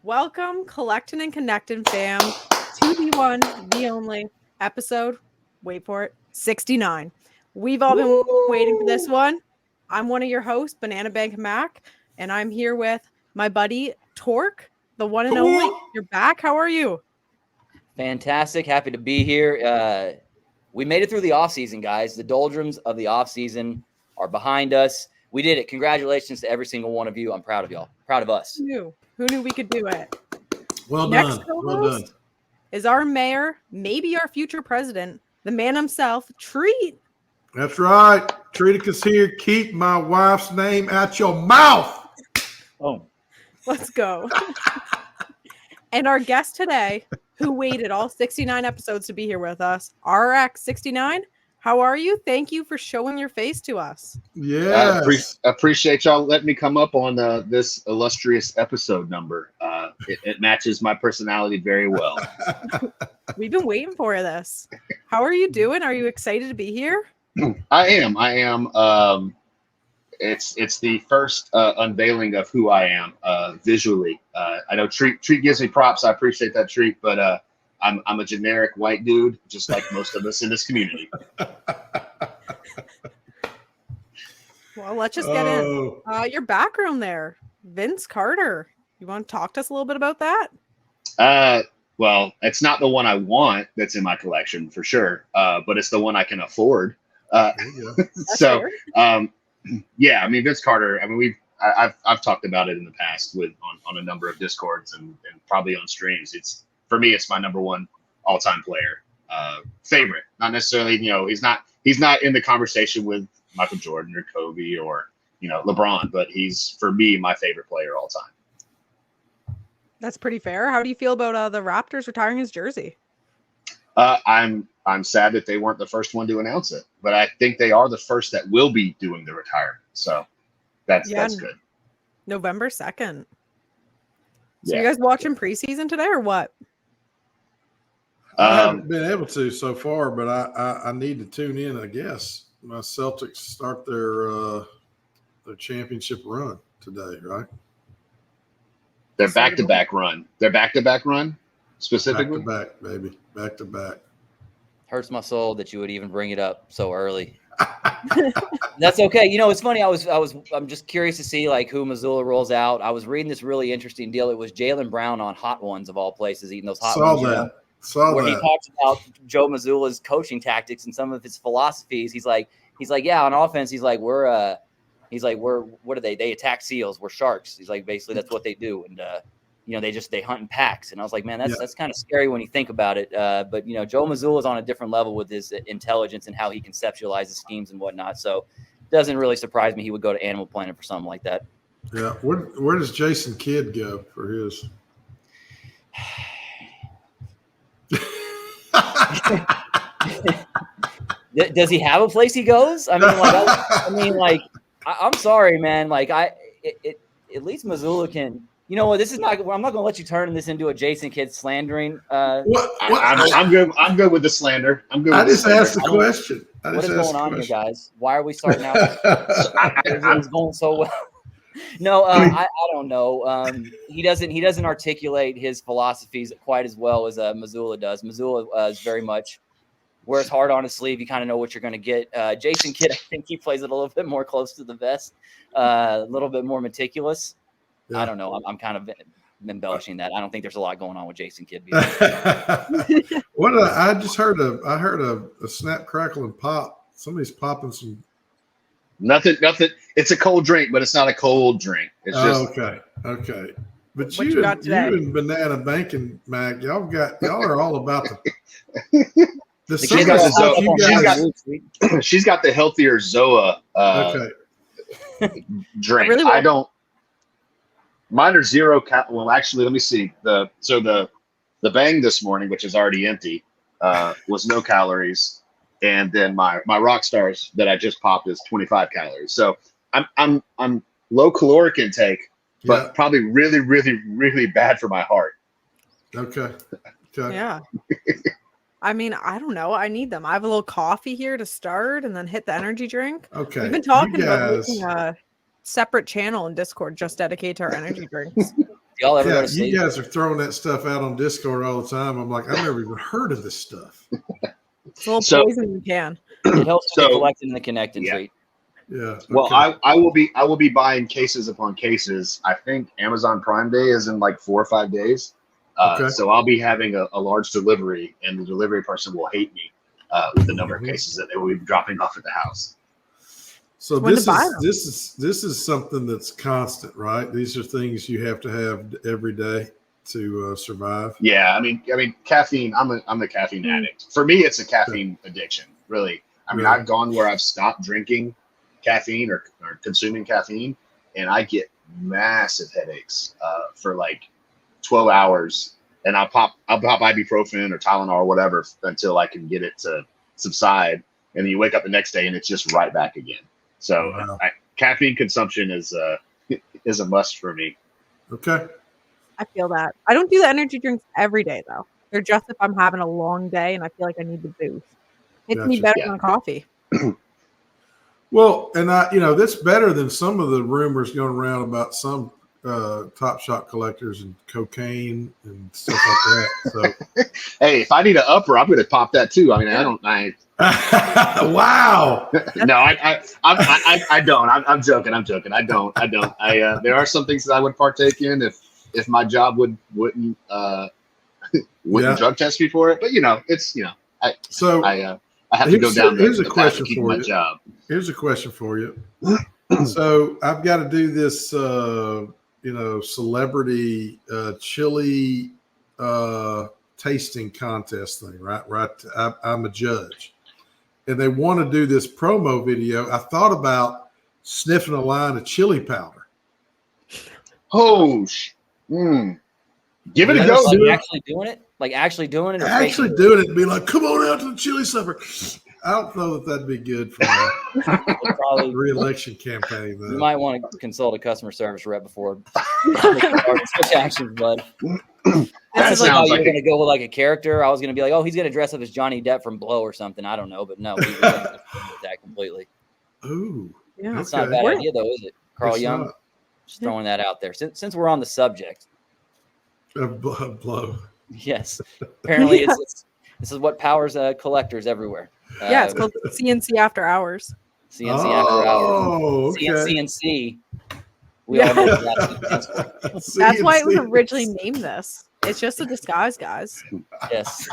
Welcome, Collectin and Connectin fam, to the one, the only episode. Wait for it, 69. We've all been waiting for this one. I'm one of your hosts, BananaMac, and I'm here with my buddy Tork, the one and only. You're back. How are you? Fantastic. Happy to be here. We made it through the offseason, guys. The doldrums of the offseason are behind us. We did it. Congratulations to every single one of you. I'm proud of y'all. Proud of us. Who knew we could do it? Well Next done. Well done. Is our mayor, maybe our future president, the man himself, Treat. That's right. Treaticus here. Keep my wife's name out your mouth. Oh, Let's go. And our guest today, who waited all 69 episodes to be here with us, RRx69. How are you? Thank you for showing your face to us. Yeah. Appreciate y'all letting me come up on this illustrious episode number. It matches my personality very well. We've been waiting for this. How are you doing? Are you excited to be here? I am. It's the first unveiling of who I am visually. I know Treat gives me props. I appreciate that, Treat, but I'm a generic white dude, just like most of us in this community. Well, let's just get in. Your background there, Vince Carter. You want to talk to us a little bit about that? Well, it's not the one I want that's in my collection for sure, but it's the one I can afford. So, yeah, I mean, Vince Carter. I mean, I've talked about it in the past on a number of Discords and probably on streams. For me, it's my number one all-time player, favorite. Not necessarily, he's not in the conversation with Michael Jordan or Kobe or LeBron, but he's, for me, my favorite player all time. That's pretty fair. How do you feel about the Raptors retiring his jersey? I'm sad that they weren't the first one to announce it, but I think they are the first that will be doing the retirement. So that's good. November 2nd. So Yeah. you guys watching preseason today or what? I haven't been able to so far, but I need to tune in, I guess. My Celtics start their championship run today, right? Their back-to-back run. Their back-to-back run, specifically? Back-to-back, baby. Back-to-back. hurts my soul that you would even bring it up so early. That's okay. It's funny. I'm just curious to see who Missoula rolls out. I was reading this really interesting deal. It was Jaylen Brown on Hot Ones of all places, eating those hot ones. Where he talks about Joe Missoula's coaching tactics and some of his philosophies. He's like, yeah, on offense, what are they? They attack seals. We're sharks. He's like, basically that's what they do. And, they hunt in packs. And I was like, man, that's kind of scary when you think about it. But Joe Missoula is on a different level with his intelligence and how he conceptualizes schemes and whatnot. So it doesn't really surprise me he would go to Animal Planet for something like that. Yeah. Where does Jason Kidd go for his? Does he have a place he goes? I'm sorry, man. At least Missoula can. You know what? This is not. I'm not going to let you turn this into a Jason Kidd slandering. I'm good. I'm good with the slander. I'm good. I just asked the question. What is going on here, guys? Why are we starting out? It's going so well. No, I don't know. He doesn't articulate his philosophies quite as well as Missoula does. Missoula is very much wears hard on his sleeve. You kind of know what you're going to get. Jason Kidd, I think he plays it a little bit more close to the vest, a little bit more meticulous. Yeah. I don't know. I'm kind of embellishing that. I don't think there's a lot going on with Jason Kidd. I just heard a snap, crackle, and pop. Somebody's popping some. Nothing. It's a cold drink, but it's not a cold drink. It's just okay. But you and Banana Banking Mac, y'all are all about the she's got the healthier Zoa drink. Really I don't. Mine are zero. Well, actually, let me see. The Bang this morning, which is already empty, was no calories. And then my rock stars that I just popped is 25 calories. So I'm low caloric intake, but probably really, really, really bad for my heart. Okay. Yeah. I mean, I don't know. I need them. I have a little coffee here to start and then hit the energy drink. Okay. We've been talking about making a separate channel in Discord just dedicated to our energy drinks. Y'all ever go Yeah, to sleep? you guys are throwing that stuff out on Discord all the time. I'm like, I've never even heard of this stuff. It's a little So- poison in the can. It helps with the So- Collectin and the Connectin Yeah. treat. Yeah. Well, okay. I will be buying cases upon cases. I think Amazon Prime Day is in like 4 or 5 days. Okay. So I'll be having a large delivery, and the delivery person will hate me with the number of cases that they will be dropping off at the house. So When to this buy is them. this is something that's constant, right? These are things you have to have every day to survive. Yeah, I mean, caffeine. I'm a caffeine addict. For me, it's a caffeine addiction. Really, I mean, Yeah. I've gone where I've stopped drinking caffeine or consuming caffeine, and I get massive headaches for like 12 hours, and I'll pop ibuprofen or Tylenol or whatever until I can get it to subside, and then you wake up the next day and it's just right back again. So Wow. caffeine consumption is a must for me. Okay. I feel that. I don't do the energy drinks every day though. They're just if I'm having a long day and I feel like I need the boost. It's me Gotcha. better Yeah. than coffee. Well, and that's better than some of the rumors going around about some TopShot collectors and cocaine and stuff like that. Hey, if I need an upper, I'm going to pop that too. I mean, So, wow. No, I don't. I'm joking. I don't. There are some things that I would partake in if my job wouldn't Yeah. drug test me for it. But So I have to go here's down a the path question of keeping for my you. job. here's a question for you. So I've got to do this, celebrity chili tasting contest thing, right? Right. I'm a judge, and they want to do this promo video. I thought about sniffing a line of chili powder. Oh, give it a Yeah, go. so- Like actually doing it? Like actually doing it? Or Actually faking doing it and be like, come on out to the chili supper. I don't know that that'd be good for my it? Probably, re-election campaign, though. you might want to consult a customer service rep before switch actions, bud. That This is like how sounds you're like going to go with like a character. I was going to be like, oh, he's going to dress up as Johnny Depp from Blow or something. I don't know, but no, we with that completely. Ooh, Yeah. It's not a okay. bad Where- idea, though, is it? Carl It's Young, not. just throwing that out there. Since we're on the subject, A blow. yes, apparently this is what powers collectors everywhere. Yeah, it's called CNC After Hours. CNC after hours. Oh, okay. CNC. We all know what that stands for. That's why it was CNC. originally named this. It's just a disguise, guys. Yes,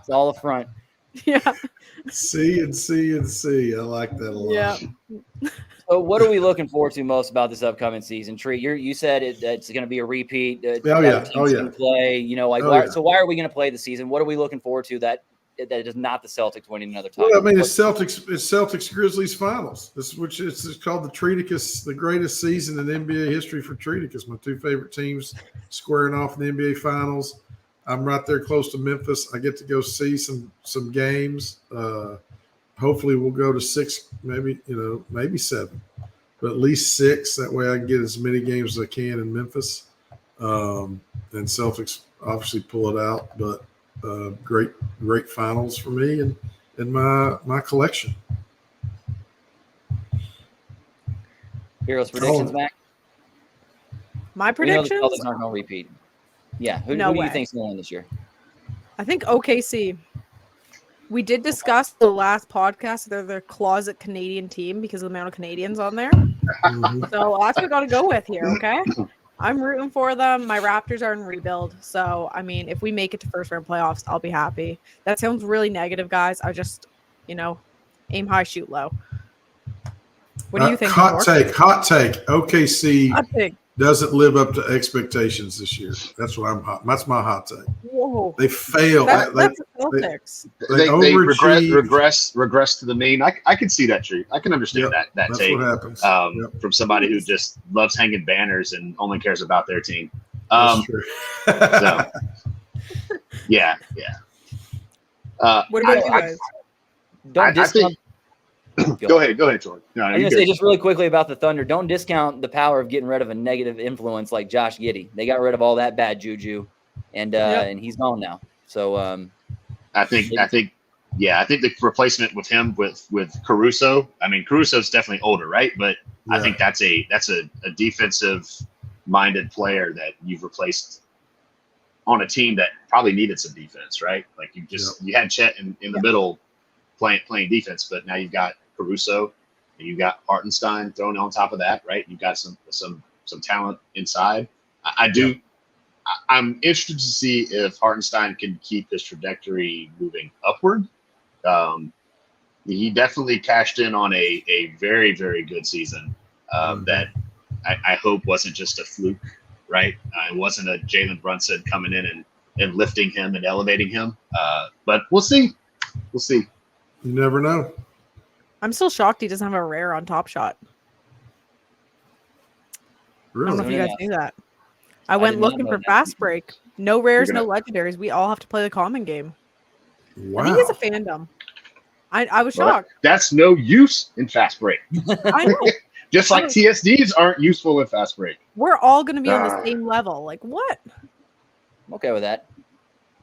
it's all a front. Yeah. CNC. I like that a lot. Yeah. So, what are we looking forward to most about this upcoming season? Treat, you said it's going to be a repeat. Oh, other yeah. teams Oh, yeah. can play. Oh, why, yeah. so why are we going to play the season? What are we looking forward to that is not the Celtics winning another title? Well, I mean, it's Celtics Grizzlies finals. It's called the Treaticus, the greatest season in NBA history for Treaticus. My two favorite teams squaring off in the NBA finals. I'm right there close to Memphis. I get to go see some games. Hopefully, we'll go to 6, maybe 7, but at least 6. That way, I can get as many games as I can in Memphis. And Celtics obviously pull it out, but great finals for me and my collection. Heroes predictions, Oh. Mac. My We know the predictions, Celtics aren't going to repeat. Yeah, who No do you way. think's going to win this year? I think OKC. We did discuss the last podcast. They're the closet Canadian team because of the amount of Canadians on there. Mhm. So that's what I got to go with here. Okay. I'm rooting for them. My Raptors are in rebuild. So, I mean, if we make it to first round playoffs, I'll be happy. That sounds really negative, guys. I just, aim high, shoot low. What do you think? Hot Tork? take. OKC Hot take. doesn't live up to expectations this year. That's what That's my hot take. Whoa. They failed. That's They the Celtics. They overachieved. regress to the mean. I can see that treat. I can understand that That's take what happens. from somebody who just loves hanging banners and only cares about their team. That's true. So, yeah. What about you guys? Don't I discount. Go ahead, Tork. No, I was you going to go. say just really quickly about the Thunder. Don't discount the power of getting rid of a negative influence like Josh Giddey. They got rid of all that bad juju, and he's gone now. So I think the replacement with him with Caruso. I mean, Caruso's definitely older, right? But I think that's a defensive minded player that you've replaced on a team that probably needed some defense, right? Like you had Chet in the middle playing defense, but now you've got Caruso and you've got Hartenstein thrown on top of that, right? You've got some talent inside. I'm interested to see if Hartenstein can keep his trajectory moving upward. He definitely cashed in on a very, very good season that I hope wasn't just a fluke, right? It wasn't a Jalen Brunson coming in and lifting him and elevating him. But we'll see. We'll see. You never know. I'm still shocked he doesn't have a rare on TopShot. Really? I don't know if you guys knew that. I did went not looking know for that. fast break. No rares, no legendaries. We all have to play the common game. Wow. I think it's a fandom. I was Well, shocked. that's no use in fast break. I know. Just like TSDs aren't useful in fast break. We're all going to be on the same level. Like, what? I'm okay with that.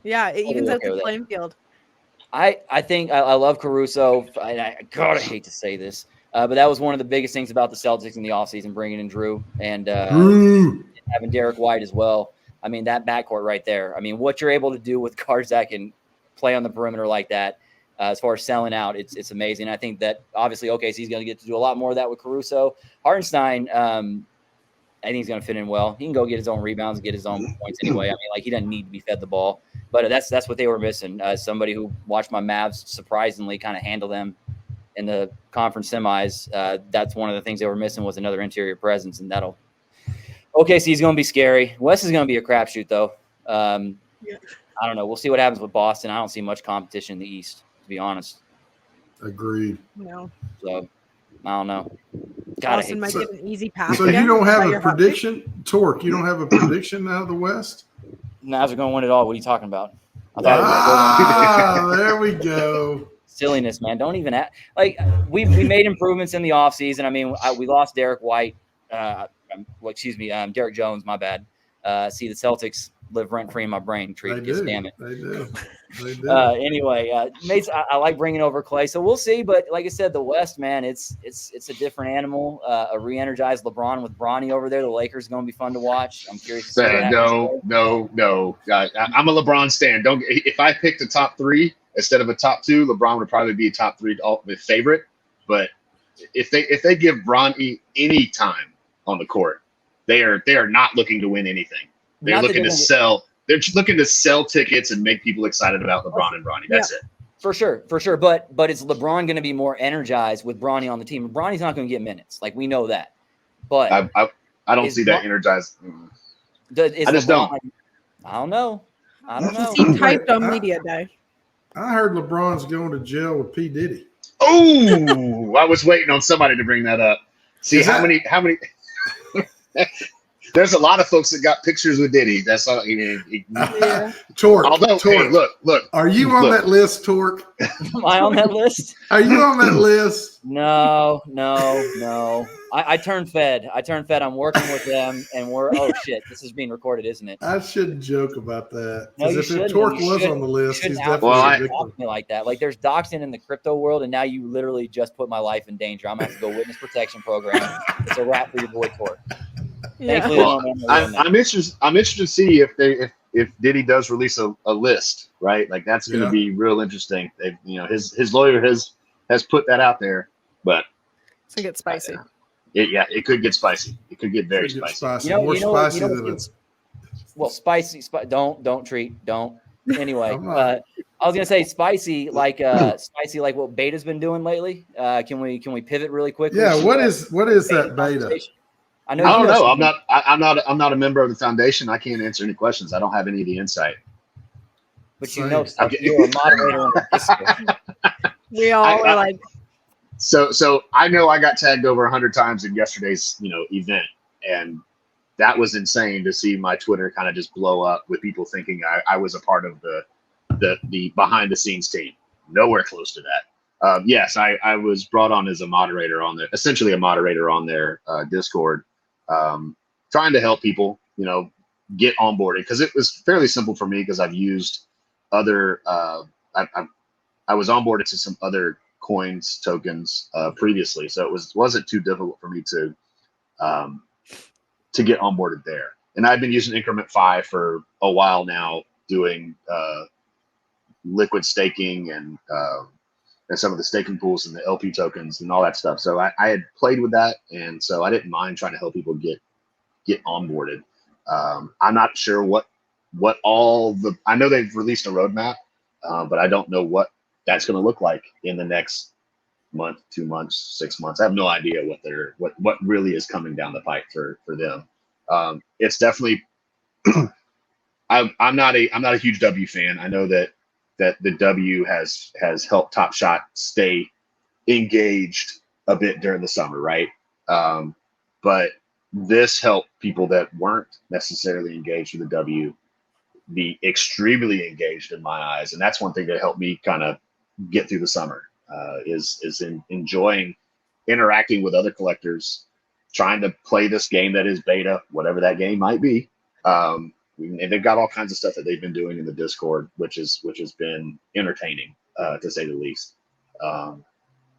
Yeah, it evens okay out the with it. playing field. I think I love Caruso. God, I hate to say this, but that was one of the biggest things about the Celtics in the offseason, bringing in Drew and having Derek White as well. I mean, that backcourt right there. I mean, what you're able to do with guards that can play on the perimeter like that, as far as selling out, it's amazing. I think that obviously OKC's going to get to do a lot more of that with Caruso. Hartenstein, I think he's going to fit in well. He can go get his own rebounds, get his own points anyway. I mean, like, he doesn't need to be fed the ball. But that's what they were missing. Somebody who watched my Mavs surprisingly kind of handle them in the conference semis. That's one of the things they were missing was another interior presence, and that'll – OKC's going to be scary. West is going to be a crapshoot, though. I don't know. We'll see what happens with Boston. I don't see much competition in the East, to be honest. Agreed. No. So, I don't know. God, Boston might get an easy pass. So you don't have a prediction? Tork, you don't have a prediction out of the West? Mavs are going to win it all. What are you talking about? There we go. Silliness, man. Don't even act. Like, we made improvements in the offseason. I mean, we lost Derek White. Derek Jones, my bad. See, the Celtics live rent-free in my brain. Damn it. They do. Anyway, mates, I like bringing over Clay. So we'll see. But like I said, the West, man, it's a different animal. A re-energized LeBron with Bronny over there. The Lakers are going to be fun to watch. I'm curious to see what happens. No. I'm a LeBron stan. If I picked a top three instead of a top two, LeBron would probably be a top three favorite. But if they give Bronny any time on the court, they are not looking to win anything. They're looking to sell. They're just looking to sell tickets and make people excited about LeBron and Bronny. That's it. For sure. But is LeBron going to be more energized with Bronny on the team? Bronny's not going to get minutes. Like, we know that. But I don't see that energized. I just don't. I don't know. He seemed hyped on media day. I heard LeBron's going to jail with P. Diddy. Oh, I was waiting on somebody to bring that up. See how many There's a lot of folks that got pictures with Diddy. That's all. Tork. Although, Tork. hey, look. Are you on that list, Tork? Am I on that list? Are you on that list? No. I turned Fed. I'm working with them, and oh shit, this is being recorded, isn't it? I shouldn't joke about that. No, if Tork was on the list, he's definitely a victim. Me like that. Like, there's doxing in the crypto world, and now you literally just put my life in danger. I'm gonna have to go witness protection program. It's a wrap for your boy Tork. Yeah. Well, I'm interested to see if Diddy does release a list, right? Like, that's going to be real interesting. His lawyer has put that out there, but it's gonna get spicy. It could get spicy. It could get very spicy. More spicy than it's. Well, spicy. Don't treat. Don't. Anyway, I was gonna say spicy like what Beta's been doing lately. Can we pivot really quickly? Yeah. What is that Beta? I don't know. I'm not a member of the foundation. I can't answer any questions. I don't have any of the insight. But you're a moderator in the Discord. We all are like. So I know I got tagged over 100 times in yesterday's event, and that was insane to see my Twitter kind of just blow up with people thinking I was a part of the behind the scenes team. Nowhere close to that. Yes, I was brought on as a moderator on essentially a moderator on their Discord. Trying to help people, get onboarded, because it was fairly simple for me because I've used other. I was onboarded to some other coins, tokens previously, so it wasn't too difficult for me to to get onboarded there. And I've been using Increment 5 for a while now, doing liquid staking and some of the staking pools and the LP tokens and all that stuff. So I had played with that, and so I didn't mind trying to help people get onboarded. I'm not sure what all the, I know they've released a roadmap, but I don't know what that's going to look like in the next month, 2 months, 6 months. I have no idea what really is coming down the pipe for them. It's definitely I'm not a huge W fan. I know that the W has helped TopShot stay engaged a bit during the summer, right? But this helped people that weren't necessarily engaged with the W be extremely engaged in my eyes, and that's one thing that helped me kind of get through the summer. Is enjoying interacting with other collectors, trying to play this game that is beta, whatever that game might be. And they've got all kinds of stuff that they've been doing in the Discord, which has been entertaining, to say the least.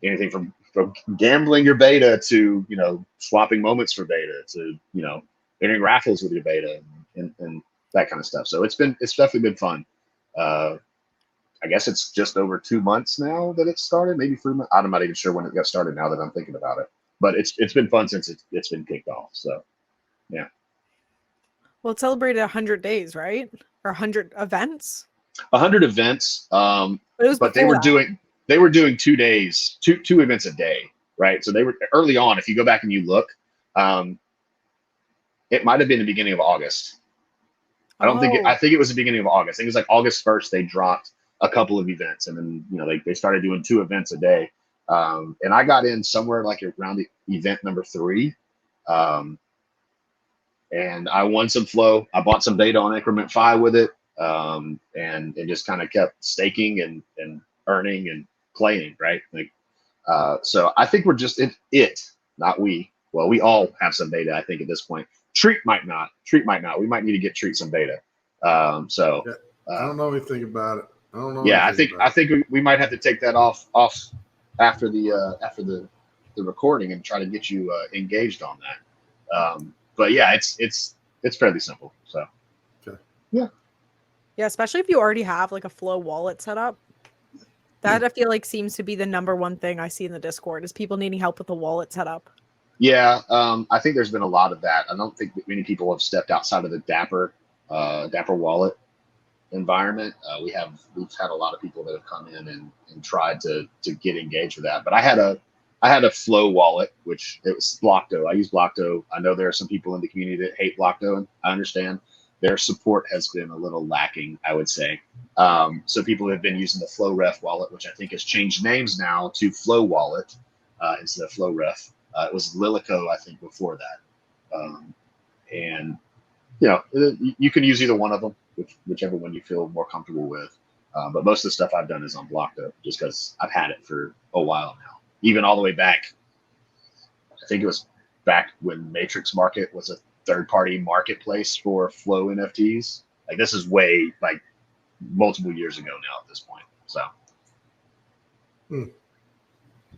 Anything from gambling your beta to, you know, swapping moments for beta to, you know, entering raffles with your beta and that kind of stuff. So it's definitely been fun. I guess it's just over 2 months now that it's started, maybe 3 months. I'm not even sure when it got started now that I'm thinking about it, but it's been fun since it's been kicked off. So, yeah. Well, it celebrated 100 days, right? Or 100 events. 100 events. But they were doing 2 days, two events a day, right? So they were early on. If you go back and you look, it might have been the beginning of August. I think it was the beginning of August. I think it was like August 1st. They dropped a couple of events, and then, you know, they started doing 2 events a day. And I got in somewhere like around the event number 3. And I won some flow. I bought some beta on Increment 5 with it. And just kind of kept staking and earning and playing, right? Like, so I think we're just not we. Well, we all have some beta, I think, at this point. Treat might not. We might need to get Treat some beta. I don't know anything about it. I don't know. Yeah, I think we might have to take that off after the recording and try to get you engaged on that. But yeah, it's fairly simple. So, okay. Yeah, especially if you already have like a Flow wallet set up. That I feel like seems to be the number one thing I see in the Discord is people needing help with the wallet setup. Yeah, I think there's been a lot of that. I don't think that many people have stepped outside of the Dapper wallet environment. We've had a lot of people that have come in and tried to get engaged with that. But I had a Flow wallet, which it was Blockto. I use Blockto. I know there are some people in the community that hate Blockto, and I understand their support has been a little lacking, I would say. So people have been using the Flow Ref wallet, which I think has changed names now to Flow Wallet instead of Flow Ref. It was Lilico, I think, before that. And, you know, you can use either one of them, whichever one you feel more comfortable with. But most of the stuff I've done is on Blockto, just because I've had it for a while now. Even all the way back, I think it was back when Matrix Market was a third-party marketplace for Flow NFTs. Like, this is way, like, multiple years ago now at this point. So.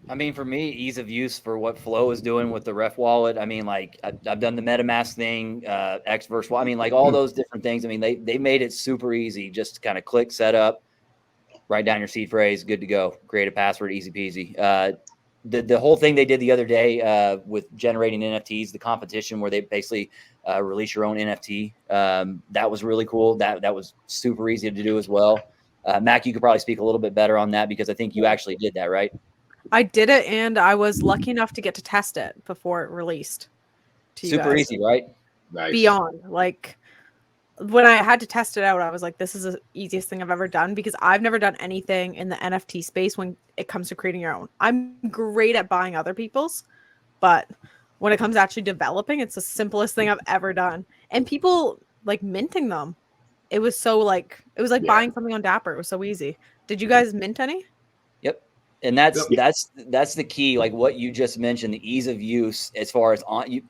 I mean, for me, ease of use for what Flow is doing with the Ref wallet. I mean, like, I've done the MetaMask thing, Xverse. I mean, like, all those different things. I mean, they made it super easy. Just kind of click, set up, write down your seed phrase, good to go. Create a password, easy peasy. The whole thing they did the other day with generating NFTs, the competition where they basically release your own NFT, that was really cool. That was super easy to do as well. Mac, you could probably speak a little bit better on that because I think you actually did that, right? I did it, and I was lucky enough to get to test it before it released to you guys. Super easy, right? Nice. Beyond. Like, when I had to test it out, I was like, this is the easiest thing I've ever done because I've never done anything in the NFT space when it comes to creating your own. I'm great at buying other people's, but when it comes to actually developing, it's the simplest thing I've ever done. And people, like, minting them. It was like buying something on Dapper. It was so easy. Did you guys mint any? Yep. And that's the key, like what you just mentioned, the ease of use as far as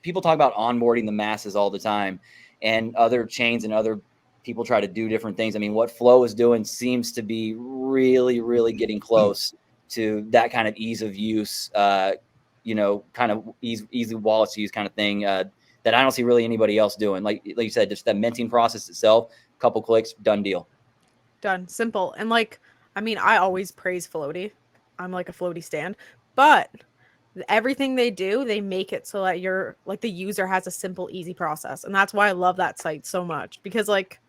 people talk about onboarding the masses all the time, and other chains and other people try to do different things. I mean, what Flow is doing seems to be really, really getting close to that kind of ease of use, kind of easy wallets to use kind of thing. that I don't see really anybody else doing. Like you said, just that minting process itself, couple clicks, done deal. Done. Simple. And like, I mean, I always praise Floaty. I'm like a Floaty stand, but everything they do, they make it so that you're like the user has a simple, easy process. And that's why I love that site so much, because like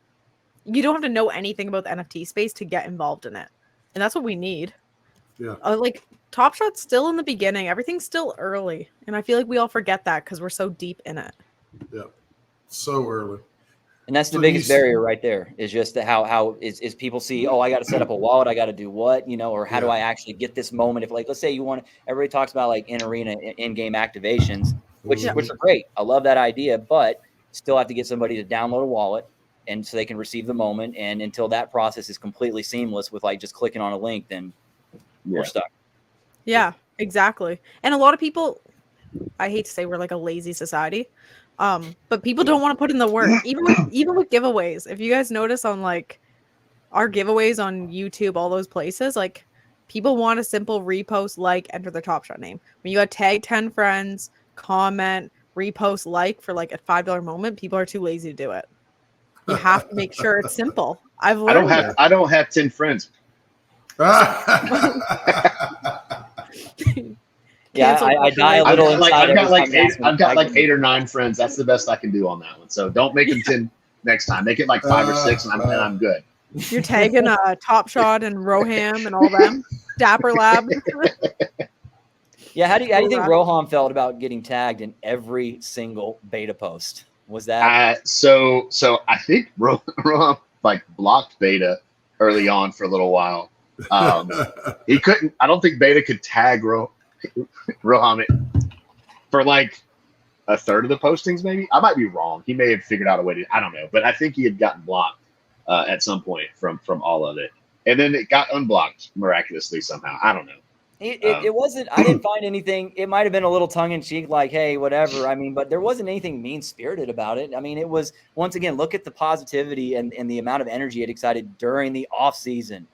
you don't have to know anything about the NFT space to get involved in it. And that's what we need. Yeah. Like TopShot's still in the beginning. Everything's still early. And I feel like we all forget that because we're so deep in it. Yeah. So early. And that's the So biggest you- barrier right there, is just the how is people see, oh, I got to set up a wallet, I got to do what, you know, or how do I actually get this moment? If like, let's say you want, everybody talks about like in arena, in-game activations, which are great. I love that idea, but still have to get somebody to download a wallet and so they can receive the moment. And until that process is completely seamless with like just clicking on a link, then we're stuck. Yeah, exactly. And a lot of people, I hate to say we're like a lazy society, but people don't want to put in the work, even with giveaways. If you guys notice on like our giveaways on YouTube, all those places, like people want a simple repost, like, enter the TopShot name. When you got tag 10 friends, comment, repost, like for like a $5 moment, people are too lazy to do it. You have to make sure it's simple. I've learned. I don't have 10 friends. Yeah, I die a little inside. I've got like 8 or 9 friends. That's the best I can do on that one. So don't make them 10 next time. Make it like 5 or 6, and I'm good. You're tagging TopShot and Roham and all them. Dapper Lab. Yeah, how do you think Roham felt about getting tagged in every single beta post? Was that so I think Roham like blocked beta early on for a little while. He couldn't. I don't think beta could tag Roham for like a third of the postings. Maybe I might be wrong. He may have figured out a way to. I don't know, but I think he had gotten blocked at some point from all of it, and then it got unblocked miraculously somehow. I don't know. It wasn't. I didn't find anything. It might have been a little tongue in cheek, like, "Hey, whatever." I mean, but there wasn't anything mean spirited about it. I mean, it was, once again, look at the positivity and the amount of energy it excited during the off season.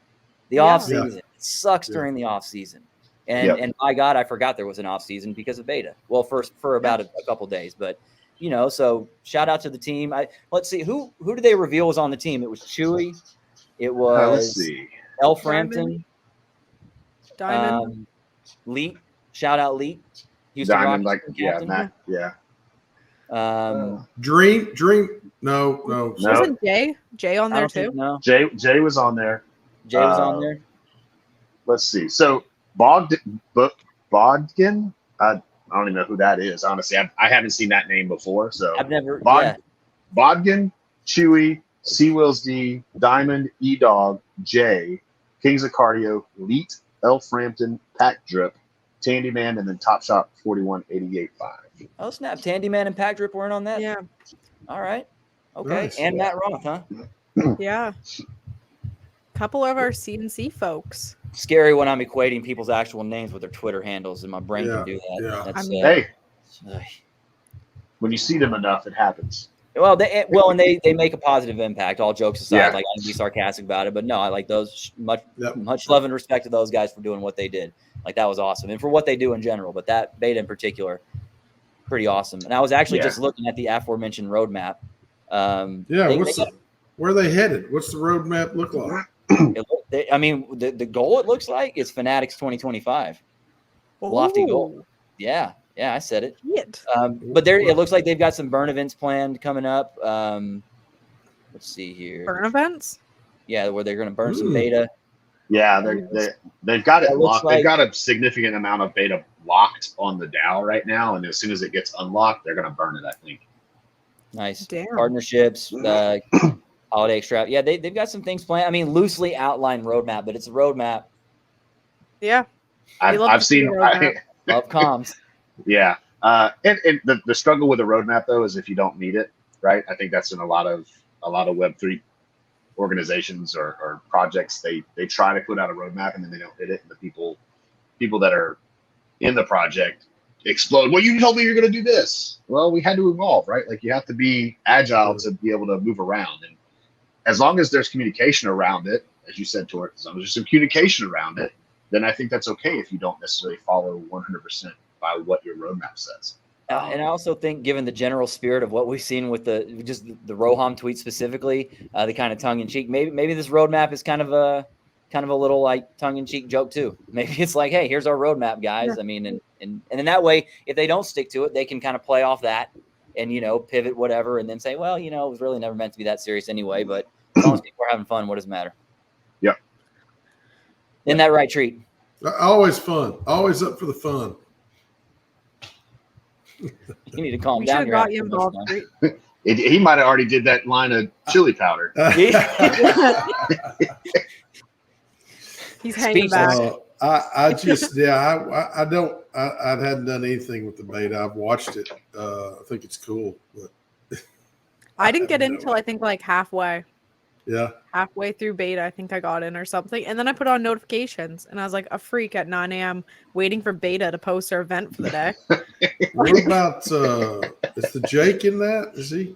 The off season it sucks during the off season, and my God, I forgot there was an off season because of beta. Well, for about a couple days, but you know, so shout out to the team. Let's see who did they reveal was on the team. It was Chewy. It was Elf Rampton. Diamond. Leet. Shout out Leet. Diamond, like Matt, Dream. No. Wasn't Jay on there too? No. Jay was on there. Jay was on there. Let's see. So Bodkin. I don't even know who that is. Honestly, I haven't seen that name before. So I've never. Bodkin, Chewy, Seawills D, Diamond, E-Dog, Jay, Kings of Cardio, Leet, Elf Rampton, Pack Drip, Tandyman, and then TopShot 41885. Oh snap! Tandyman and Pack Drip weren't on that. Yeah. All right. Okay. Nice. And Matt Roth, huh? Yeah. Couple of our C&C folks. Scary when I'm equating people's actual names with their Twitter handles, and my brain can do that. Yeah. That's, Hey, when you see them enough, it happens. Well, they make a positive impact. All jokes aside, like, I can be sarcastic about it, but no, I like those much love and respect to those guys for doing what they did. Like, that was awesome, and for what they do in general. But that beta in particular, pretty awesome. And I was actually just looking at the aforementioned roadmap. Where are they headed? What's the roadmap look like? The goal, it looks like, is Fanatic's 2025 lofty goal. Yeah, I said it. But it looks like they've got some burn events planned coming up. Let's see here. Burn events? Yeah, where they're going to burn some beta. Yeah, they've got it locked. They've got a significant amount of beta locked on the DAO right now, and as soon as it gets unlocked, they're going to burn it, I think. Nice. Damn. Partnerships, holiday extra. Yeah, they've got some things planned. I mean, loosely outlined roadmap, but it's a roadmap. Yeah. I've seen. Love comms. Yeah. And the struggle with a roadmap, though, is if you don't meet it, right? I think that's in a lot of Web3 organizations or projects. They try to put out a roadmap and then they don't hit it, and the people that are in the project explode. Well, you told me you're going to do this. Well, we had to evolve, right? Like, you have to be agile to be able to move around, and as long as there's communication around it, as you said, Tork, as long as there's some communication around it, then I think that's okay if you don't necessarily follow 100% by what your roadmap says. And I also think, given the general spirit of what we've seen with the Roham tweet specifically, the kind of tongue in cheek, maybe this roadmap is kind of a little like tongue in cheek joke too. Maybe it's like, hey, here's our roadmap, guys. I mean, and in that way, if they don't stick to it, they can kind of play off that and pivot whatever, and then say, well, it was really never meant to be that serious anyway. But as long as people are having fun, what does it matter? Yep. Isn't that right, Treat? Always fun. Always up for the fun. You need to calm We down. should have got you involved. He might have already did that line of chili powder. He's hanging back. I hadn't done anything with the beta. I've watched it. I think it's cool, but I didn't get in until I think like halfway. Yeah. Halfway through beta, I think I got in or something. And then I put on notifications and I was like a freak at 9 a.m. waiting for beta to post their event for the day. What about is the Jake in that? Is he?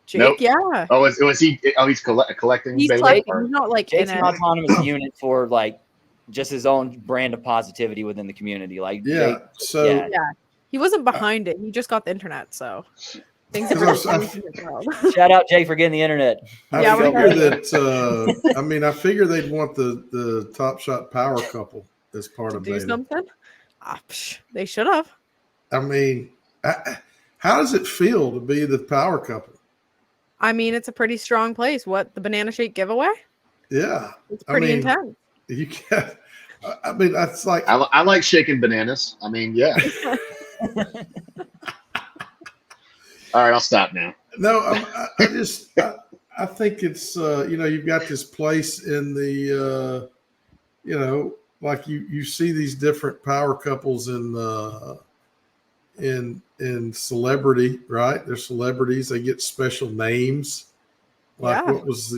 Jake, Nope. yeah. Oh, was he? Oh, he's collecting. He's beta? like, Or- he's not like Jake's in an it. autonomous unit for like just his own brand of positivity within the community. Like, Yeah. Jake, So yeah. Yeah. He wasn't behind it. He just got the internet, so things Because are I- really changing in the world. Shout out Jake for getting the internet. I Yeah, figure that I figure they'd want the TopShot power couple as part To of do beta. something? They should have. I mean, how does it feel to be the power couple? I mean, it's a pretty strong place. What, the banana shake giveaway? Yeah, It's pretty intense. you can't. I mean, that's like I like shaking bananas. I mean, yeah. All right, I'll stop now. no. I think it's you've got this place in the like you see these different power couples in celebrity, right? They're celebrities. They get special names. Like Yeah. what was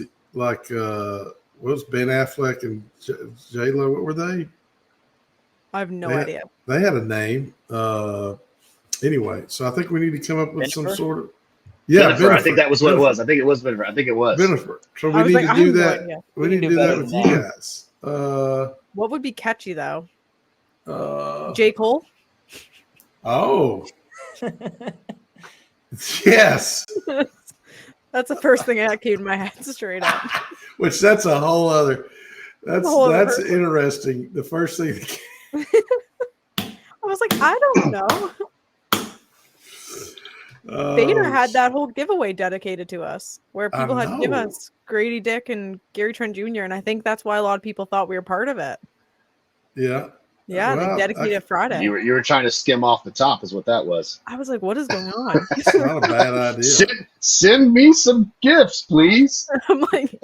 Ben Affleck and J-Lo? What were they? I have no They had- idea. They had a name. Anyway, so I think we need to come up with some Jennifer? sort of Jennifer, I think that was what it was. I think it was Jennifer. I think it was. Jennifer. So I we was need like, to I do have no that. idea. We need to do that with than you that. guys. What would be catchy though? Uh, J. Cole? oh, yes. That's the first thing that came to my head straight up. Which that's a whole other. That's A whole other that's person. interesting. The first thing. That I was like, I don't know. Oh, Beta had that whole giveaway dedicated to us where I people had to give know. us Grady Dick and Gary Trent Jr. And I think that's why a lot of people thought we were part of it. Yeah. Yeah, Well, they dedicated Friday. You were trying to skim off the top, is what that was. I was like, what is going on? It's not a bad idea. Send me some gifts, please. I'm like,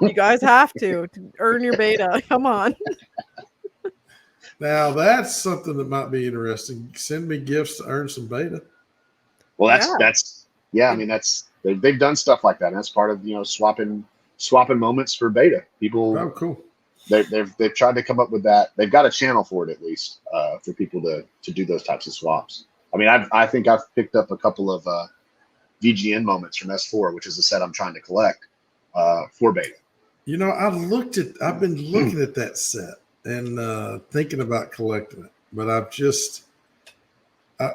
you guys have to earn your beta. Come on. Now that's something that might be interesting. Send me gifts to earn some beta. Well, Yeah. I mean, they've done stuff like that. And that's part of swapping moments for beta. People Oh, cool. they've tried to come up with that. They've got a channel for it at least for people to do those types of swaps. I mean, I think I've picked up a couple of VGN moments from S4, which is the set I'm trying to collect for beta. I've been looking at that set and thinking about collecting it, but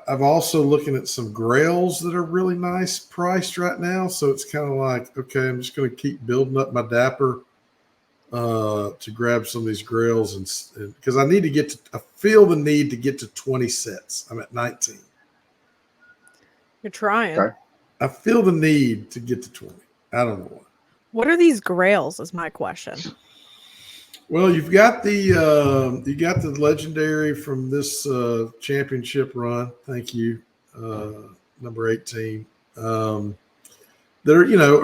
I've also looking at some grails that are really nice priced right now. So it's kind of like, okay, I'm just going to keep building up my dapper to grab some of these grails and because I feel the need to get to 20 sets. I'm at 19. You're trying. Okay. I feel the need to get to 20. I don't know why. What are these grails is my question. Well, you've got the legendary from this championship run. Thank you, number 18. They're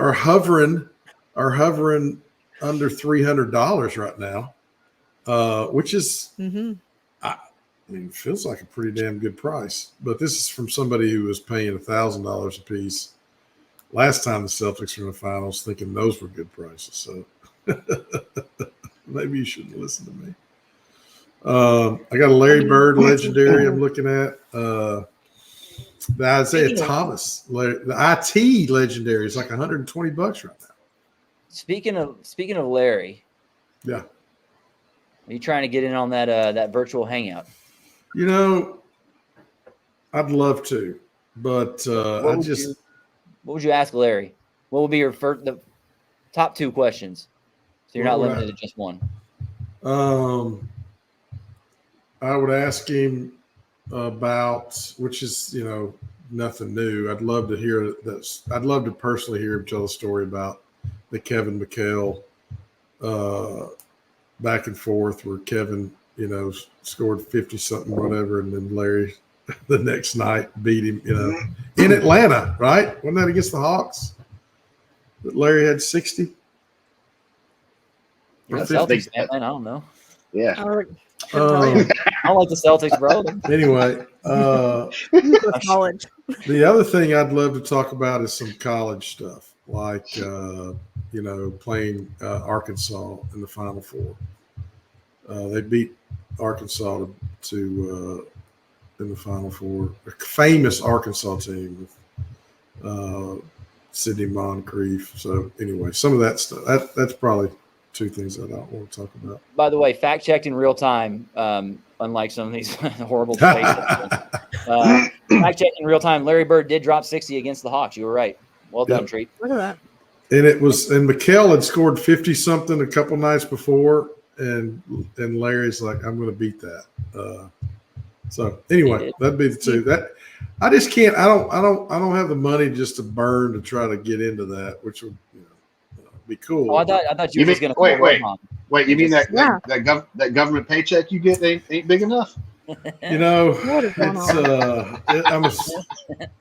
are hovering under $300 right now, which is I mean feels like a pretty damn good price. But this is from somebody who was paying $1,000 a piece last time the Celtics were in the finals, thinking those were good prices. So. Maybe you shouldn't listen to me. I got a Larry Bird legendary I'm looking at. The Isaiah Thomas, the IT legendary is like $120 right now. Speaking of Larry, Yeah. are you trying to get in on that virtual hangout? I'd love to. But What would you ask Larry? What would be your the top 2 questions? So you're not limited to just one. I would ask him about, which is, nothing new. I'd love to hear this. I'd love to personally hear him tell a story about the Kevin McHale back and forth where Kevin, scored 50 something, whatever. And then Larry the next night beat him, in Atlanta, right? Wasn't that against the Hawks that Larry had 60? You're the Celtics, man. I don't know. Yeah. I like the Celtics, bro. Anyway, college. The other thing I'd love to talk about is some college stuff, like playing Arkansas in the Final Four. They beat Arkansas to in the Final Four. A famous Arkansas team with Sidney Moncrief. So anyway, some of that stuff. That's probably 2 things that I don't want to talk about. By the way, fact checked in real time. Unlike some of these horrible debates. Fact checked in real time. Larry Bird did drop 60 against the Hawks. You were right. Well done, Treat. Look at that. And McHale had scored 50 something a couple nights before, and Larry's like, I'm going to beat that. So anyway, that'd be the 2. That I just can't. I don't have the money just to burn to try to get into that, which would be cool. Oh, I thought you were just going to wait. You mean that government paycheck you get ain't big enough?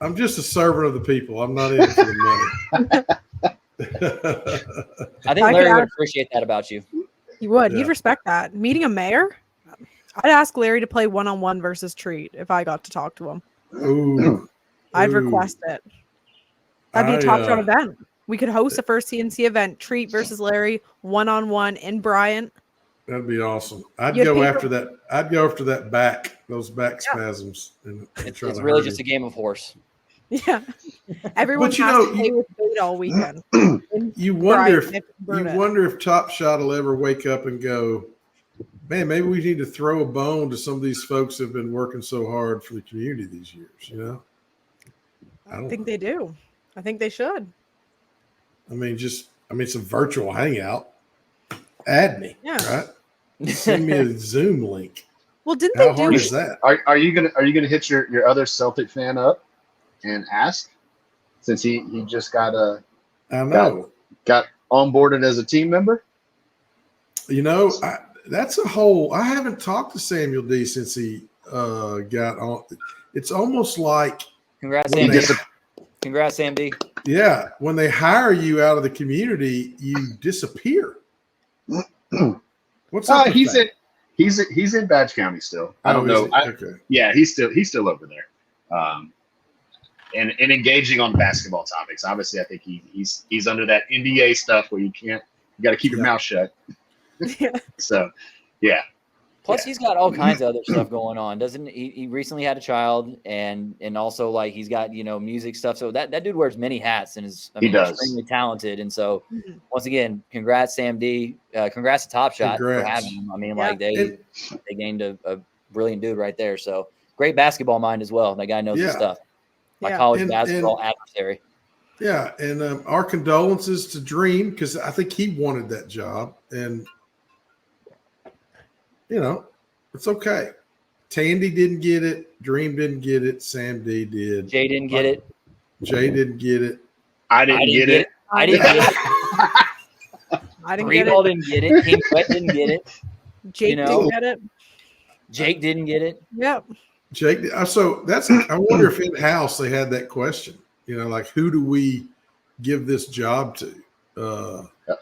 I'm just a servant of the people. I'm not in it for the money. I think Larry would appreciate that about you. He would. Yeah. He'd respect that. Meeting a mayor? I'd ask Larry to play 1-on-1 versus Treat if I got to talk to him. Ooh. I'd request it. That'd be a TopShot event. We could host the first C&C event, Treat versus Larry, 1-on-1 in Bryant. That'd be awesome. I'd go after that back, those back spasms. And it's really just a game of horse. Yeah. Everyone has to play with bait all weekend. You wonder if TopShot will ever wake up and go, man, maybe we need to throw a bone to some of these folks that have been working so hard for the community these years, I think they do. I think they should. It's a virtual hangout. Add me, right? Send me a Zoom link. Well, didn't How they do? hard is that? Are you gonna hit your other Celtic fan up and ask, since he just got onboarded as a team member? That's a whole. I haven't talked to Samuel D since he got on. It's almost like congrats, Sam. Congrats, Sam D. Yeah, when they hire you out of the community, you disappear. What's up? He's in Badge County still. I don't know. Okay. Yeah, he's still over there, and engaging on basketball topics. Obviously, I think he's under that NDA stuff where you got to keep your mouth shut. Yeah. So, yeah. Plus, he's got all kinds of other stuff going on, doesn't he? He recently had a child, and also like he's got music stuff. So that dude wears many hats and is extremely talented. And so once again, congrats Sam D. Congrats to TopShot for having him. They gained a brilliant dude right there. So great basketball mind as well. That guy knows his stuff. My college basketball adversary. Yeah, and our condolences to Dream, because I think he wanted that job, and it's okay. Tandy didn't get it. Dream didn't get it. Sam D did. Jay didn't get it. Jay didn't get it. I didn't get it. I didn't get it. I didn't get it. Didn't get it. King Sweat didn't get it. Jake didn't get it. Jake didn't get it. Yep. Jake. So I wonder if in house they had that question. Like, who do we give this job to?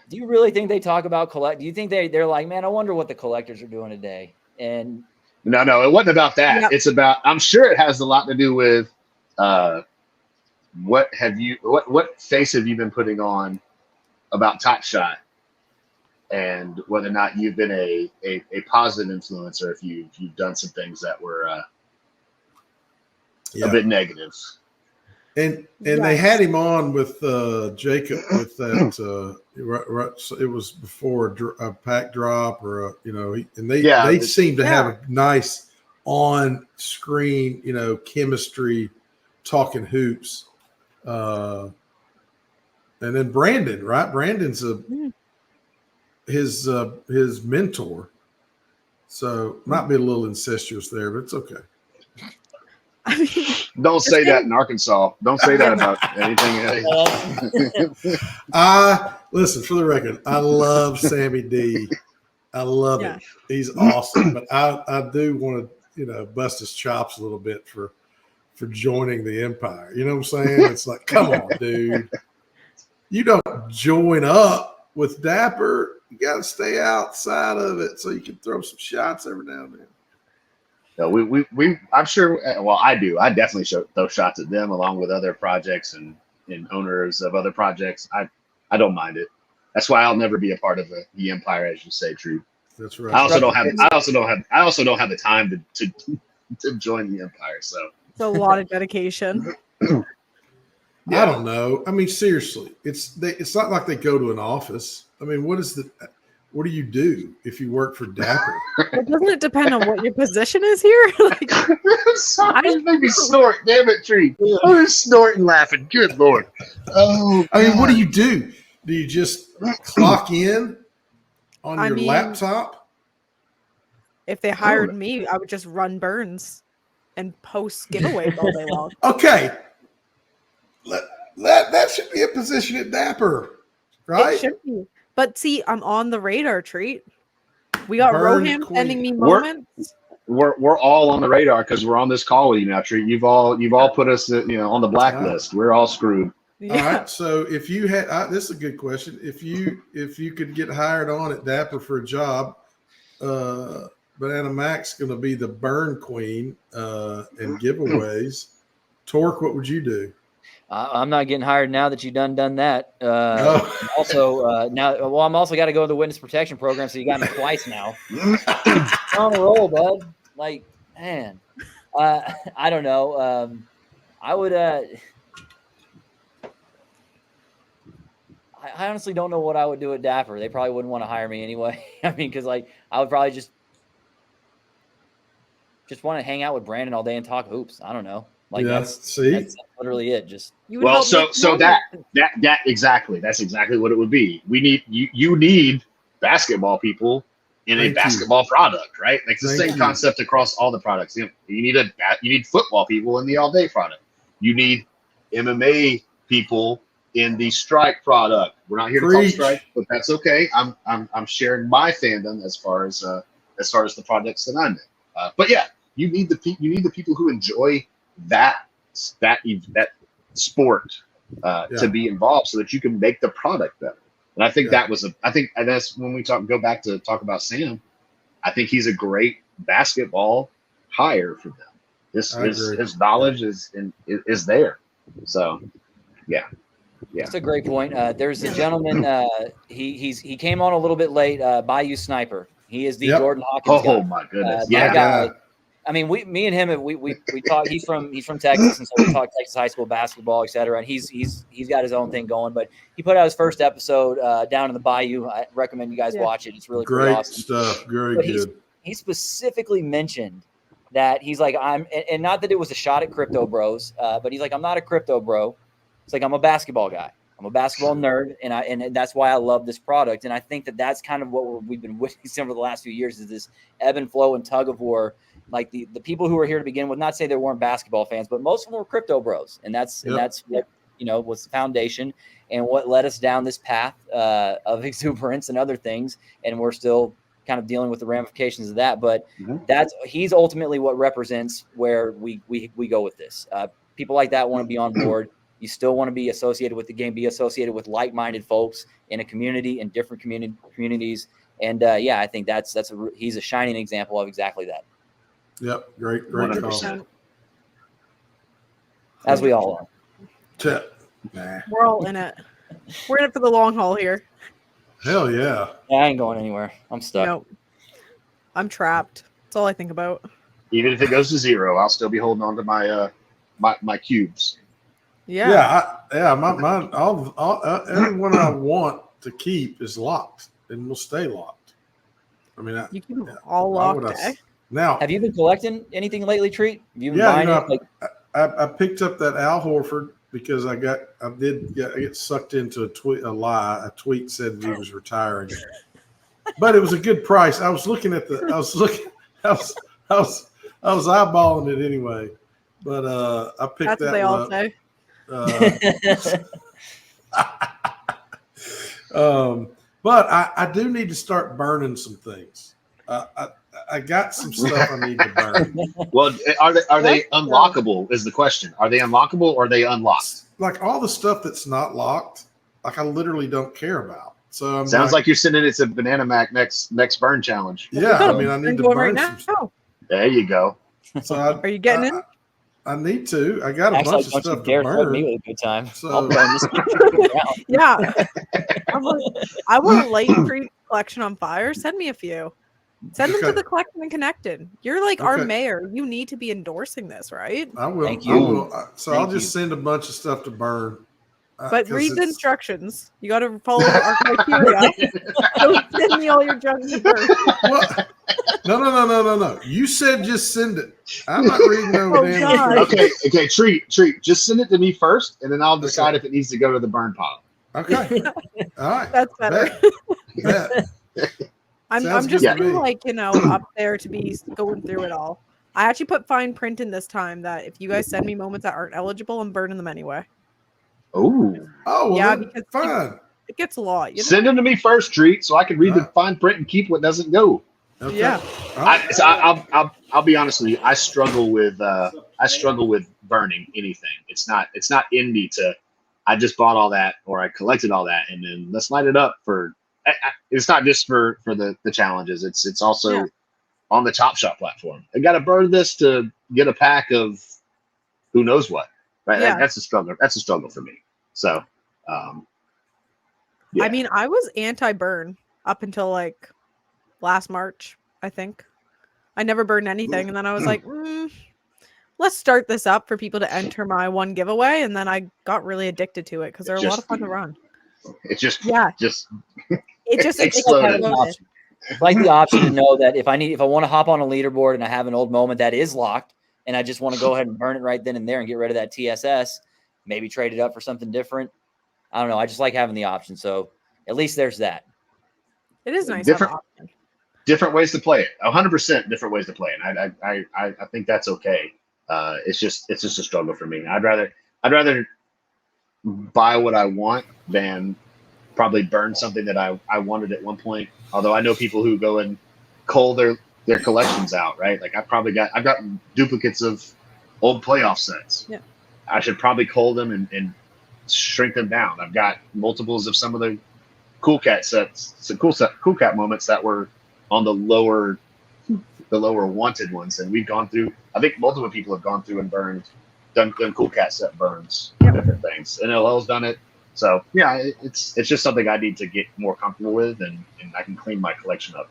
Do you really think they talk about collect? Do you think they're like, man, I wonder what the collectors are doing today? And no, it wasn't about that. Yep. It's about. I'm sure it has a lot to do with what face have you been putting on about TopShot, and whether or not you've been a positive influence, or if you've done some things that were a bit negative. And they had him on with Jacob with that. It was before a pack drop, or they seem to have a nice on screen chemistry talking hoops. And then Brandon, right? Brandon's his mentor. So might be a little incestuous there, but it's okay. I mean, Don't say that in Arkansas. Don't say that about anything else. Listen, for the record, I love Sammy D. I love him. He's awesome. But I do want to, bust his chops a little bit for joining the Empire. You know what I'm saying? It's like, come on, dude. You don't join up with Dapper. You got to stay outside of it so you can throw some shots every now and then. No, I'm sure. Well, I do. I definitely throw shots at them along with other projects and owners of other projects. I don't mind it. That's why I'll never be a part of the Empire, as you say, True. That's right. I also don't have the time to join the Empire. So it's a lot of dedication. I don't know. I mean, seriously, it's not like they go to an office. I mean, what do you do if you work for Dapper? Well, doesn't it depend on what your position is here? Like, sorry, made me snort. Damn it, Tree. I was snorting, laughing. Good Lord. Oh, I mean, what do you do? Do you just clock in on your laptop? If they hired me, I would just run burns and post giveaways all day long. Okay. That should be a position at Dapper, right? It should be. But see, I'm on the radar, Treat. We got Burn Roham queen. sending me moments. We're all on the radar because we're on this call with you now, Treat. You've all put us on the blacklist. We're all screwed. Yeah. All right. So if you had this is a good question. If you could get hired on at Dapper for a job, BananaMac's going to be the burn queen and giveaways. Tork, what would you do? I'm not getting hired now that you've done that. Also, now, well, I'm also got to go to the witness protection program, so you got me twice now. On a roll, bud. Like, man, I don't know. I would. I honestly don't know what I would do at Dapper. They probably wouldn't want to hire me anyway. I mean, because I would probably just want to hang out with Brandon all day and talk hoops. I don't know. Like that's literally it. Just that exactly. That's exactly what it would be. We need you need basketball people in a basketball product, right? Like the same concept across all the products. You need football people in the all day product. You need MMA people in the strike product. We're not here to talk strike, but that's okay. I'm sharing my fandom as far as the projects that I'm in. But yeah, you need the people who enjoy that sport to be involved so that you can make the product better. And I think that's when we go back to talk about Sam. I think he's a great basketball hire for them. His knowledge is there. So yeah. That's a great point. There's a gentleman. He came on a little bit late. Bayou Sniper. He is the Jordan Hawkins guy. Oh my goodness! Guy. I mean, me and him, we talk. He's from Texas, and so we talk Texas high school basketball, et cetera. And he's got his own thing going. But he put out his first episode down in the Bayou. I recommend you guys watch it. It's really great awesome stuff. Very good. He specifically mentioned that he's like, and not that it was a shot at crypto bros, but he's like, I'm not a crypto bro. It's like I'm a basketball guy. I'm a basketball nerd, and that's why I love this product. And I think that's kind of what we've been witnessing over the last few years is this ebb and flow and tug of war. Like the people who were here to begin with, not say they weren't basketball fans, but most of them were crypto bros, and that's what was the foundation and what led us down this path of exuberance and other things. And we're still kind of dealing with the ramifications of that. But he's ultimately what represents where we go with this. People like that want to be on board. You still want to be associated with the game, be associated with like-minded folks in a community and different communities. And I think he's a shining example of exactly that. Yep, great call. As we all are. We're all in it. We're in it for the long haul here. Hell yeah. I ain't going anywhere. I'm stuck. Nope. I'm trapped. That's all I think about. Even if it goes to 0, I'll still be holding on to my my cubes. Yeah. Mine. Everyone I want to keep is locked and will stay locked. I mean, you keep them all locked. Now, have you been collecting anything lately, Treat? Have you been buying it? I picked up that Al Horford because I get sucked into a lie. A tweet said he was retiring, but it was a good price. I was eyeballing it anyway, but I picked That's what that they one all up. say. But I do need to start burning some things. I got some stuff I need to burn. Well, are they unlockable? Is the question? Are they unlockable or are they unlocked? Like all the stuff that's not locked, like I literally don't care about. So I'm Sounds like you're sending it to BananaMac next burn challenge. Yeah, I mean I need to burn some stuff. There you go. So are you getting in? I need to. I got a bunch of stuff to burn. Me with a good time. So yeah, I want a late treat collection on fire. Send me a few. Send them to the Collectin and Connectin. You're like our mayor. You need to be endorsing this, right? I will. Thank you. I will. So I'll just send a bunch of stuff to burn. But read the instructions. You got to follow our criteria. Don't send me all your junk to burn. What? No. You said just send it. I'm not reading no damn. Okay. Treat. Just send it to me first, and then I'll decide if it needs to go to the burn pile. Okay. All right. That's better. Bet. I'm just up there to be going through it all. I actually put fine print in this time that if you guys send me moments that aren't eligible, I'm burning them anyway. Oh, well, yeah, because fine. It gets a lot. Send them to me first, Treat, so I can read the fine print and keep what doesn't go. Okay. Yeah. I'll be honest with you. I struggle with burning anything. It's not in me to. I just bought all that or I collected all that and then let's light it up for. It's not just for the challenges. It's also on the TopShot platform. I got to burn this to get a pack of who knows what. Right? Yeah. That's a struggle. That's a struggle for me. So, I mean, I was anti-burn up until like last March, I think. I never burned anything, and then I was like, let's start this up for people to enter my one giveaway, and then I got really addicted to it because they're a lot of fun to run. It just exploded. It's like the option to know that if I want to hop on a leaderboard and I have an old moment that is locked, and I just want to go ahead and burn it right then and there and get rid of that TSS, maybe trade it up for something different. I don't know. I just like having the option. So at least there's that. It is nice to have an option. Different ways to play it. 100% different ways to play it. I think that's okay. It's just a struggle for me. I'd rather buy what I want than probably burn something that I wanted at one point. Although I know people who go and cull their collections out, right? Like I've got duplicates of old playoff sets. Yeah. I should probably cull them and shrink them down. I've got multiples of some of the cool cat sets, some cool cat moments that were on the lower wanted ones. And we've gone through, I think multiple people have gone through and done cool cat set burns, different things. NLL's done it. So yeah, it's just something I need to get more comfortable with and I can clean my collection up.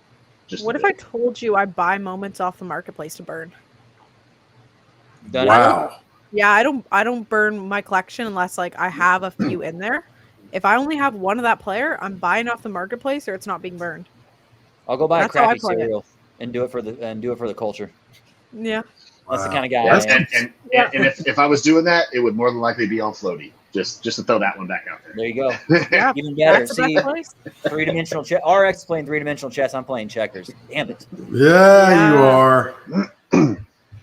What if I told you I buy moments off the marketplace to burn? Wow. Yeah, I don't burn my collection unless like I have a few in there. If I only have one of that player, I'm buying off the marketplace or it's not being burned. I'll go buy a crappy cereal and do it for the culture. Yeah. That's the kind of guy yes, I am. And if I was doing that, it would more than likely be on floaty. Just to throw that one back out there. There you go. Yeah, even better. that's the best place. Three-dimensional chess. RX playing three-dimensional chess. I'm playing checkers. Damn it. Yeah, you are.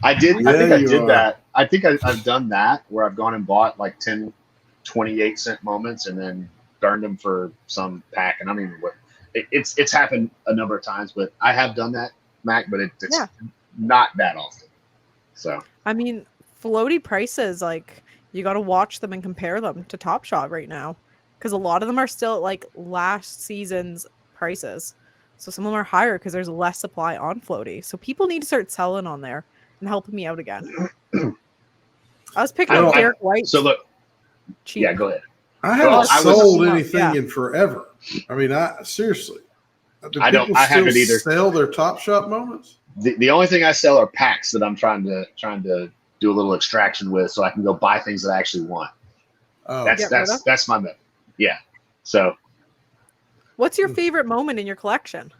I think I did that. I think I've done that where I've gone and bought like 10 28-cent moments and then burned them for some pack. And I don't even what it's happened a number of times, but I have done that, Mac, but it's not that often. So I mean, floaty prices, like you got to watch them and compare them to TopShot right now, because a lot of them are still at like last season's prices. So some of them are higher because there's less supply on floaty. So people need to start selling on there and helping me out again. I was picking up Derek White. So look, cheap. Yeah, go ahead. I haven't sold anything in forever. I mean, seriously. I haven't either. Sell their TopShot moments? The only thing I sell are packs that I'm trying to do a little extraction with, so I can go buy things that I actually want. Oh, that's my method. Yeah. So, what's your favorite moment in your collection?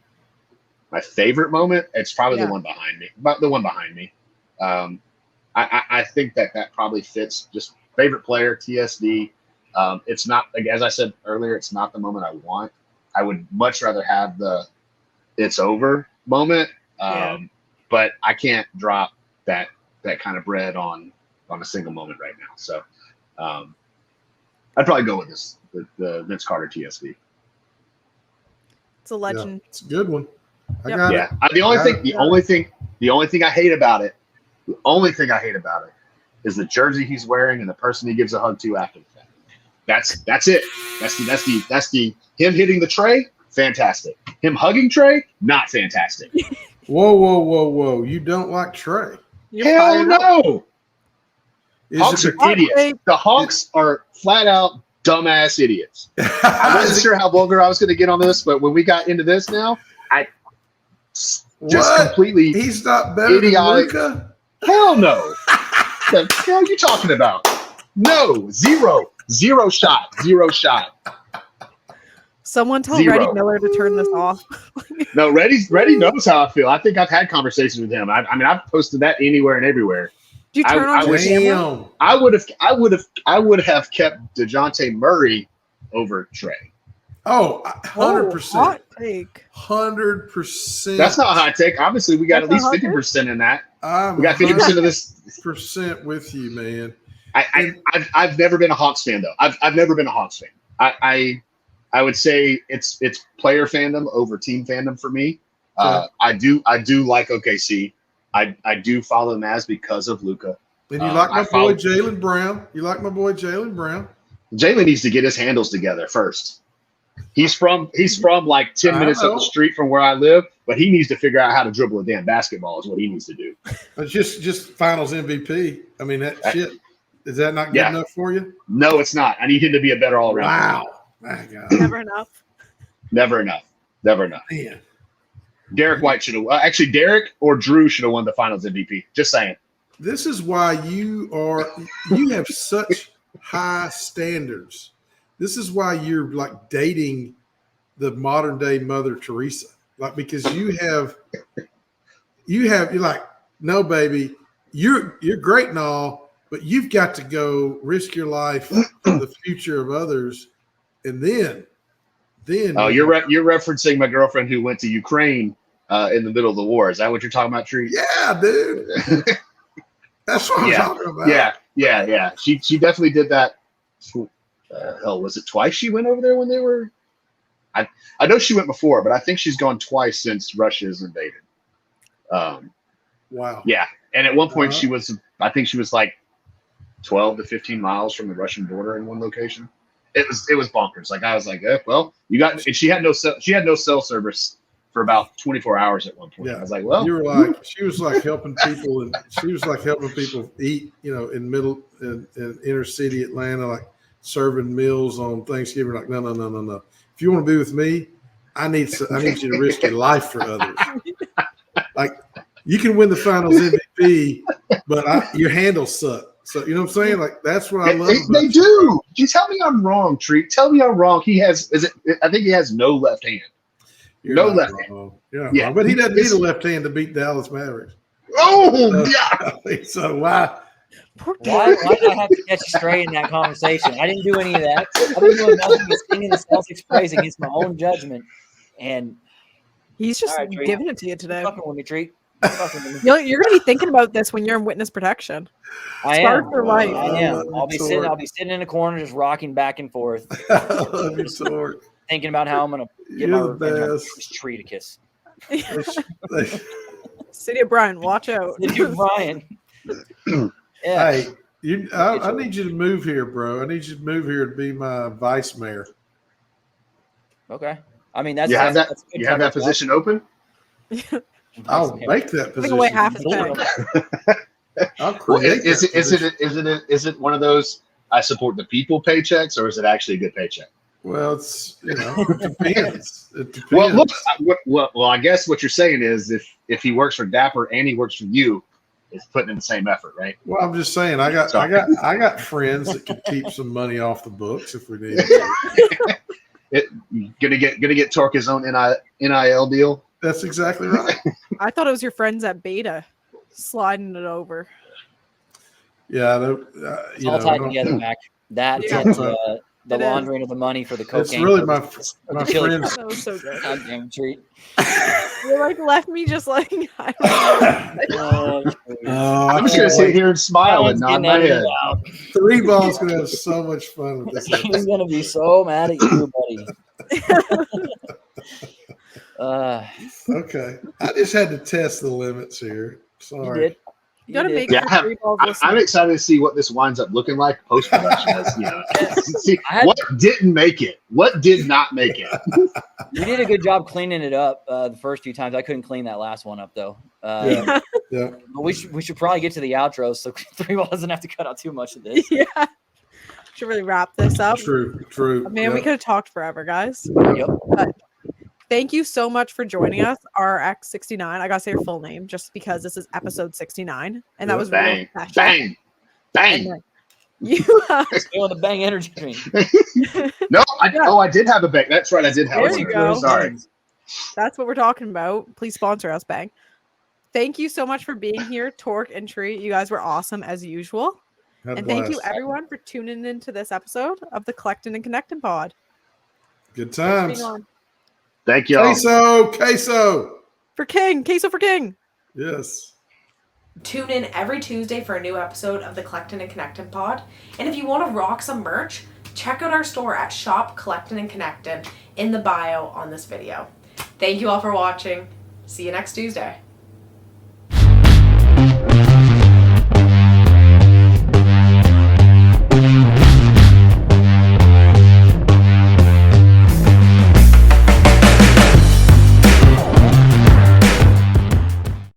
My favorite moment? It's probably the one behind me. The one behind me. I think that probably fits. Just favorite player, TSD. It's not, like, as I said earlier, it's not the moment I want. I would much rather have the it's over moment. But I can't drop that kind of bread on a single moment right now. So I'd probably go with the Vince Carter TSV. It's a legend. Yeah, it's a good one. The only thing I hate about it, is the jersey he's wearing and the person he gives a hug to after the fact. That's it. That's the him hitting the tray. Fantastic. Him hugging Trey, not fantastic. Whoa. You don't like Trey? Hell no. Hawks are idiots. The Hawks are flat out dumbass idiots. I wasn't sure how vulgar I was going to get on this, but when we got into this now, I just completely he's not better idiotic. than Luka? Hell no. What the hell are you talking about? No, zero shot. Someone tell Zero. Reddy Miller to turn this off. No, Reddy knows how I feel. I think I've had conversations with him. I mean, I've posted that anywhere and everywhere. Do you turn on your camera? I would have kept DeJounte Murray over Trey. Oh, 100%. Hot take. 100%. That's not a hot take. Obviously, we got at least 50% in that. We got 50% of this. % with you, man. I've never been a Hawks fan though. I've never been a Hawks fan. I would say it's player fandom over team fandom for me. I do like OKC. I do follow them as because of Luka. And you like my boy Jaylen Brown. Jaylen needs to get his handles together first. He's from like 10 minutes up the street from where I live, but he needs to figure out how to dribble a damn basketball is what he needs to do. It's just finals MVP. I mean, that shit. Is that not good enough for you? No, it's not. I need him to be a better all around. Wow. My God. Never enough. Never enough. Man. Derek White should have actually Derek or Drew should have won the finals MVP. Just saying. This is why you have such high standards. This is why you're like dating the modern day Mother Teresa. Like, because you're like, no, baby, you're great and all, but you've got to go risk your life for the future of others. And then you're referencing my girlfriend who went to Ukraine in the middle of the war. Is that what you're talking about, Tree? Yeah, dude. That's what I'm talking about. Yeah. She definitely did that. Hell, was it twice she went over there when they were? I know she went before, but I think she's gone twice since Russia's invaded. Wow. Yeah, and at one point I think she was like 12 to 15 miles from the Russian border in one location. It was bonkers. Like I was like, well, you got. And she had no cell service for about 24 hours at one point. Yeah. I was like, well, you were like, she was like helping people, and she was like helping people eat, in inner city Atlanta, like serving meals on Thanksgiving. Like, no. If you want to be with me, I need you to risk your life for others. Like, you can win the finals MVP, but your handles suck. So, you know what I'm saying? Like, that's what I love. They do. You tell me I'm wrong, Treat. Tell me I'm wrong. I think he has no left hand. No left hand. Yeah. But he doesn't need a left hand to beat Dallas Mavericks. Oh, yeah. So why did I have to get you straight in that conversation? I didn't do any of that. I've been doing nothing but singing the Celtics praise against my own judgment. And he's just giving it to you today. Fucking with me, Treat. You're going to be thinking about this when you're in witness protection. I am. I am. I'll be sitting in a corner, just rocking back and forth, thinking about how I'm going to give my Treat a kiss. City of Bryan, watch out. City of Bryan. Yeah. Hey, I need you to move here, bro. I need you to move here to be my vice mayor. Okay. I mean, that's you have that position open. I'll make that position. Away half his pay. I'll create. Is it one of those I support the people paychecks, or is it actually a good paycheck? Well, it depends. It depends. Well, I guess what you're saying is if he works for Dapper and he works for you, it's putting in the same effort, right? Well, I'm just saying, I got friends that can keep some money off the books if we need it. Gonna get Tork his own NIL deal. That's exactly right. I thought it was your friends at Beta sliding it over. Yeah, It's all tied together, Mac. That Yeah. and the laundering of the money for the cocaine. It's really my chili friends. That was so good. goddamn treat. You like left me just like I I'm just gonna sit here and smile and nod my head. Three Ball's gonna have so much fun with this He's episode. gonna be so mad at you, buddy. Okay, I just had to test the limits here. You Sorry. did. You gotta make Yeah, sure 3 balls listen. I'm excited to see what this winds up looking like post production. See what didn't make it, what did not make it. You did a good job cleaning it up the first few times. I couldn't clean that last one up though. Yeah. But we should probably get to the outro so 3 Ball doesn't have to cut out too much of this. Yeah. Should really wrap this up. True. Man, we could have talked forever, guys. Yep. But thank you so much for joining us, RRx69. I gotta say your full name just because this is episode 69, and that was Bang, real special. bang, bang. And then you, Feeling the Bang energy drink. No, I did have a bang. That's right, I did have There one. you go. Sorry. that's what we're talking about. Please sponsor us, Bang. Thank you so much for being here, Tork and Tree. You guys were awesome as usual. Had a And thank you blast. everyone for tuning into this episode of the Collectin and Connectin Pod. Good Thanks for being times. on. Thank y'all. Queso. For King, queso for King. Yes. Tune in every Tuesday for a new episode of the Collectin and Connectin Pod. And if you want to rock some merch, check out our store at Shop Collectin and Connectin in the bio on this video. Thank you all for watching. See you next Tuesday.